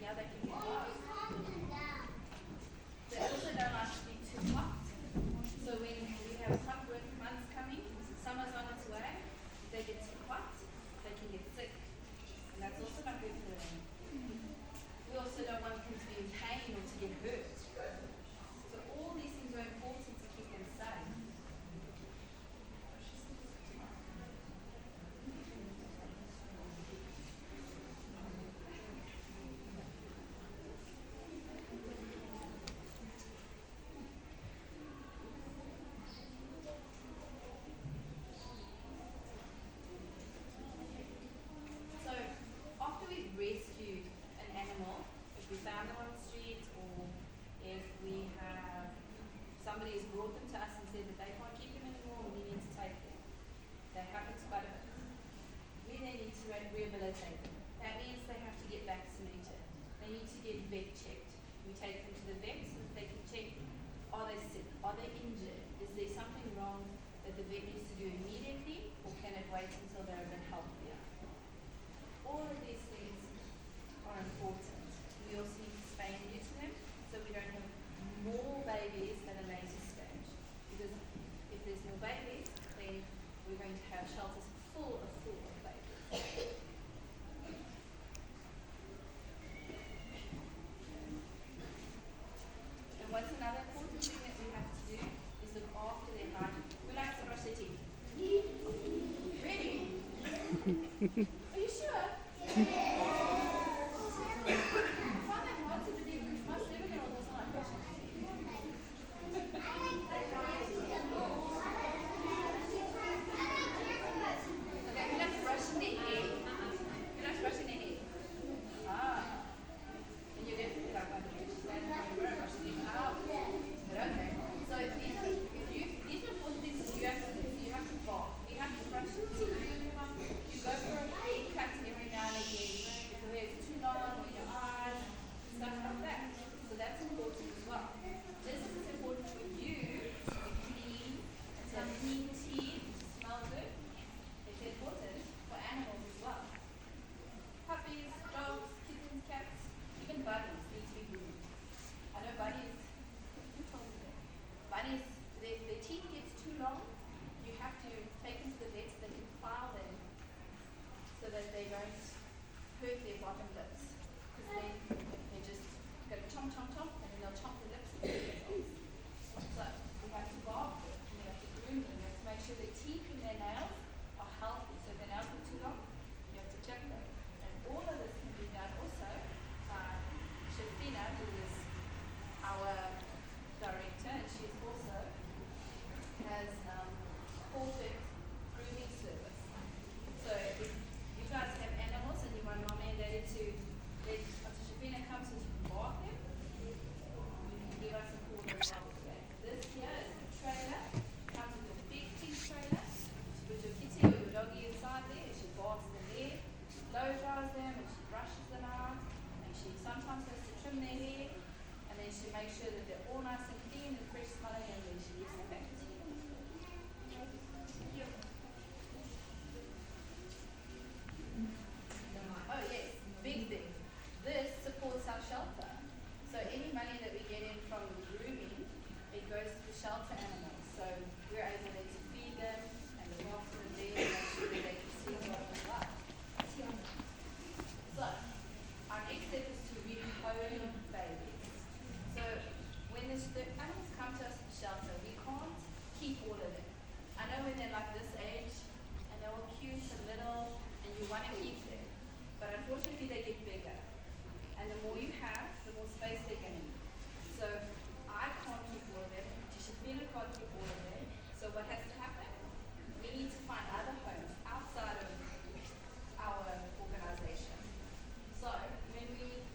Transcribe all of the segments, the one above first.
Yeah, they can get lost. They also don't like to be too hot. So when we have hot winter months coming, summer's on its way, if they get too hot, they can get sick. And that's also not good for them. We also don't want them to be in pain or to get hurt. So all these things are important to keep them safe. So after we've rescued an animal, if we found them on the street or if we have somebody has brought them to us and said that they can't keep them anymore, we need to take them. They happen to quite a bit. We then need to rehabilitate them. That means they have to get vaccinated. They need to get vet checked. We take them to the vet so that they can check, are they sick? Are they injured? Is there something wrong that the vet needs to do immediately, or can it wait until they're a bit healthier? All of these things are important. We also need to spay and neuter them so we don't have more babies at a later stage. Because if there's more babies, then we're going to have shelters full of babies. And what's another important thing that we have to do is look after their hygiene. We like to brush their teeth. Really? Are you sure? I find that hard to believe because most 7-year-olds doesn't like brushing their teeth. Okay, who likes brushing their hair? Who likes brushing their hair? Ah. And you're definitely like my hair. She's standing on the road brushing their hair. But okay. So these are important things that you have to do. You have to bath. You have to brush your teeth. You go for a haircut every now and again. If the hair is too long or your eyes, stuff like that. So that's important as well. This is important for you to be clean, to have clean teeth, to smell good. It's important for animals as well. Puppies, dogs, kittens, cats, even bunnies need to be groomed. I know bunnies, who told me that? Bunnies, their teeth gets too long, you have to take them to the vet so they can file them so that they don't hurt their bottom lips. Because then they just go chomp, chomp, chomp, and then they'll chomp the lips and themselves. So we have to bath them, and we have to groom them, we have to make sure their teeth and their nails are healthy. So if their nails are too long, you have to check them. And all of this can be done also by Shafina, who is our director, and she also has corporate grooming service. So if you guys have animals and you want mommy and daddy to let Shafina come so she can bath them, you can give us a call as well for that. This here is the trailer. Comes with a big trailer. She puts your kitty or your doggy inside there, and she baths them there. She blow dries them and she brushes them out. And she sometimes has to trim their hair, and then she makes sure that they're all nice and clean and fresh smelling, and then she gives them back to you. Oh yes, big thing. This supports our shelter. So any money that we get in from grooming, it goes to shelter animals. So we're able then to feed them and look after them there and make sure that they can see what it's like. So our next step is to rehome babies. So when the animals come to us in shelter, we can't keep all of them. I know when they're like this age and they're all cute and little and you want to keep them, but unfortunately they get bigger. And the more you have, the more space they're going to need. So I can't keep all of them. Josephina can't keep all of them. So what has to happen? We need to find other homes outside of our organization. So when we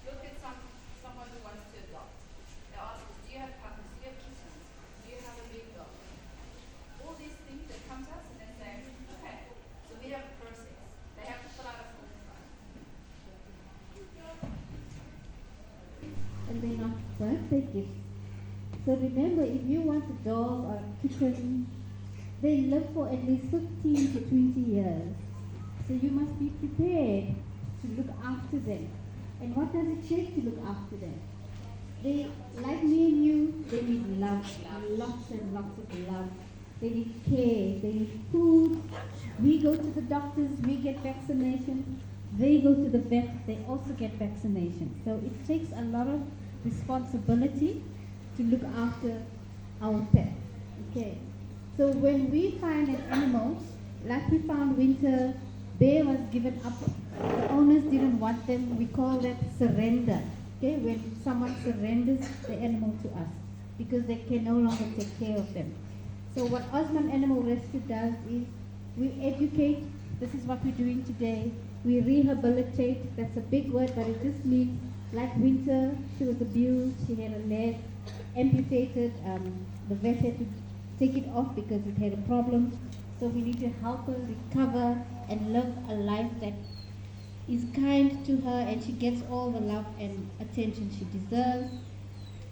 look at someone who wants to adopt, they ask us, do you have puppies? Do you have kittens? Do you have a big dog? All these things that come to us and they say, okay, so we have a process. They have to fill out a form. And they're not birthday gifts. So remember, if you want a dog or a kitten, they live for at least 15 to 20 years. So you must be prepared to look after them. And what does it take to look after them? They, like me and you, they need love, lots and lots of love. They need care, they need food. We go to the doctors, we get vaccinations. They go to the vet, they also get vaccinations. So it takes a lot of responsibility to look after our pet. Okay. So when we find an animal, like we found Winter, Bear was given up. The owners didn't want them. We call that surrender. Okay, when someone surrenders the animal to us because they can no longer take care of them. So what Osman Animal Rescue does is we educate. This is what we're doing today. We rehabilitate. That's a big word, but it just means like Winter, she was abused. She had a leg amputated. The vet had to take it off because it had a problem. So we need to help her recover and live a life that is kind to her and she gets all the love and attention she deserves.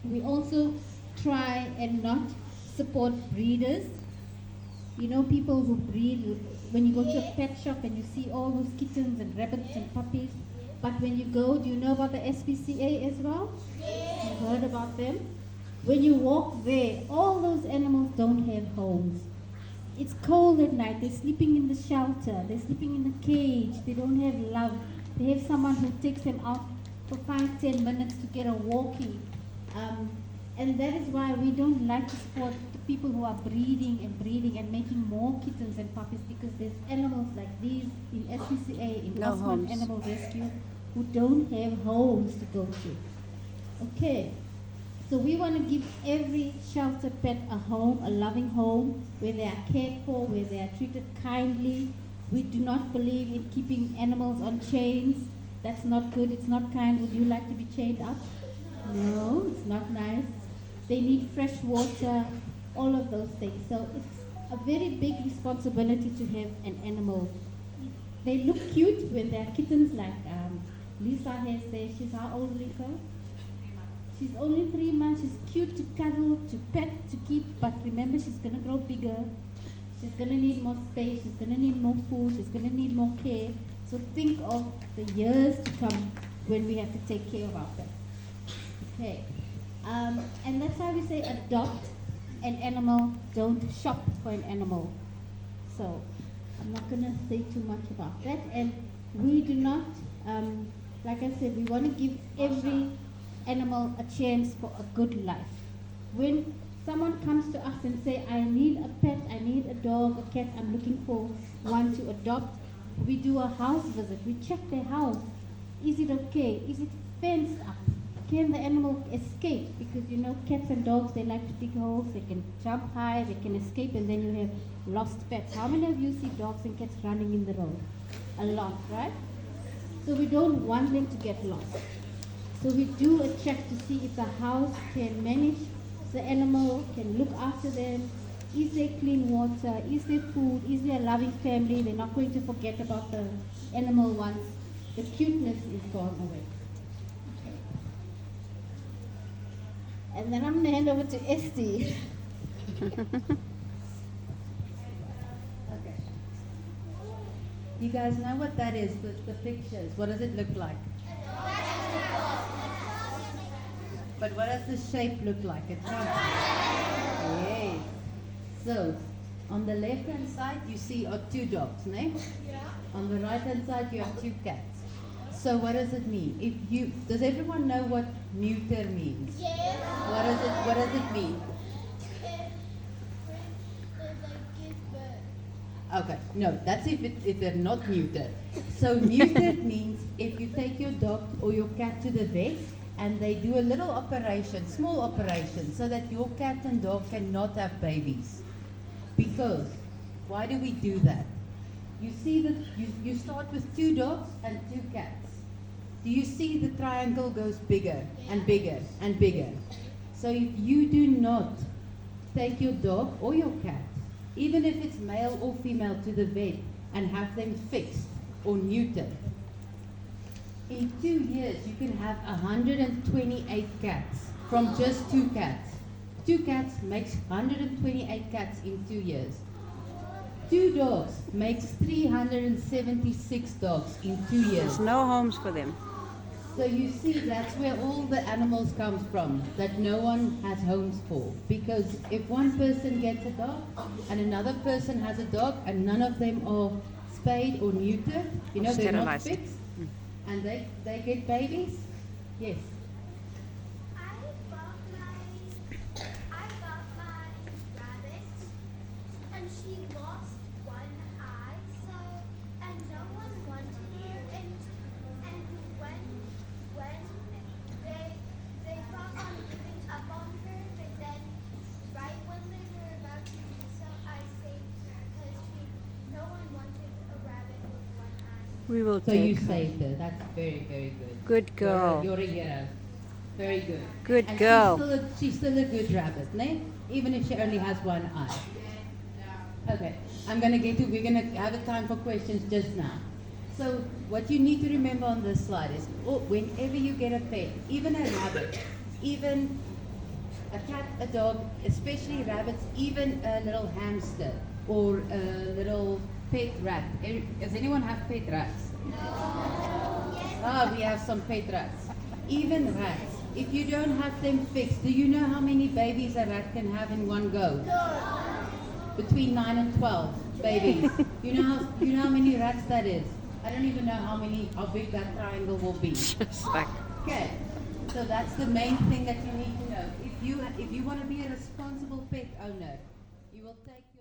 We also try and not support breeders. You know, people who breed, when you go to a pet shop and you see all those kittens and rabbits and puppies, but when you go, do you know about the SPCA as well? You've heard about them? When you walk there, all those animals don't have homes. It's cold at night, they're sleeping in the shelter, they're sleeping in the cage, they don't have love. They have someone who takes them out for 5-10 minutes to get a walkie. And that is why we don't like to support the people who are breeding and making more kittens and puppies, because there's animals like these in SPCA, in No Osman homes. Animal Rescue, who don't have homes to go to. Okay. So we want to give every shelter pet a home, a loving home, where they are cared for, where they are treated kindly. We do not believe in keeping animals on chains. That's not good, it's not kind. Would you like to be chained up? No, it's not nice. They need fresh water, all of those things. So it's a very big responsibility to have an animal. They look cute when they're kittens, like Lisa has there. She's how old, Lisa? She's only 3 months. She's cute to cuddle, to pet, to keep. But remember, she's going to grow bigger. She's going to need more space. She's going to need more food. She's going to need more care. So think of the years to come when we have to take care of our pets. Okay. And that's why we say adopt an animal. Don't shop for an animal. So I'm not going to say too much about that. And we do not, like I said, we want to give every animal a chance for a good life. When someone comes to us and say, I need a pet, I need a dog, a cat, I'm looking for one to adopt, we do a house visit. We check their house. Is it okay? Is it fenced up? Can the animal escape? Because you know, cats and dogs, they like to dig holes, they can jump high, they can escape, and then you have lost pets. How many of you see dogs and cats running in the road? A lot, right? So we don't want them to get lost. So we do a check to see if the house can manage the animal, can look after them. Is there clean water? Is there food? Is there a loving family? They're not going to forget about the animal once the cuteness is gone away. Okay. And then I'm going to hand over to Esty. Okay. You guys know what that is, the pictures. What does it look like? But what does the shape look like? It's not. Yes. So, on the left-hand side, you see are 2 dogs, no? Yeah. On the right-hand side, you have 2 cats. So, what does it mean? Does everyone know what neuter means? Yes. What does it mean? Okay, no, that's if they're not neutered. So neutered means if you take your dog or your cat to the vet and they do a little operation, small operation, so that your cat and dog cannot have babies. Because, why do we do that? You see that you start with 2 dogs and 2 cats. Do you see the triangle goes bigger and bigger and bigger? So if you do not take your dog or your cat, even if it's male or female, to the vet and have them fixed or neutered, in 2 years you can have 128 cats from just 2 cats. 2 cats makes 128 cats in 2 years. 2 dogs makes 376 dogs in 2 years. There's no homes for them. So you see, that's where all the animals comes from, that no one has homes for. Because if one person gets a dog and another person has a dog and none of them are spayed or neutered, you know, they're not Sterilized. fixed, and they get babies. Yes. I got my rabbit, and she lost one eye. So, and no one wanted her. And when they thought on giving up on her, but then right when they were about to do so, I saved her because no one wanted a rabbit with one eye. We will So you take her. saved her. That's very, very good. Good girl. You're a hero. Very good. Good And girl. She's still a good rabbit, ne? Even if she only has one eye. Okay, we're gonna have a time for questions just now. So what you need to remember on this slide is, whenever you get a pet, even a rabbit, even a cat, a dog, especially rabbits, even a little hamster or a little pet rat. Does anyone have pet rats? We have some pet rats. Even rats. If you don't have them fixed, do you know how many babies a rat can have in one go? Between 9 and 12 babies. You know how many rats that is? I don't even know how big that triangle will be. Just like Okay. So that's the main thing that you need to know. If you want to be a responsible pet owner, you will take your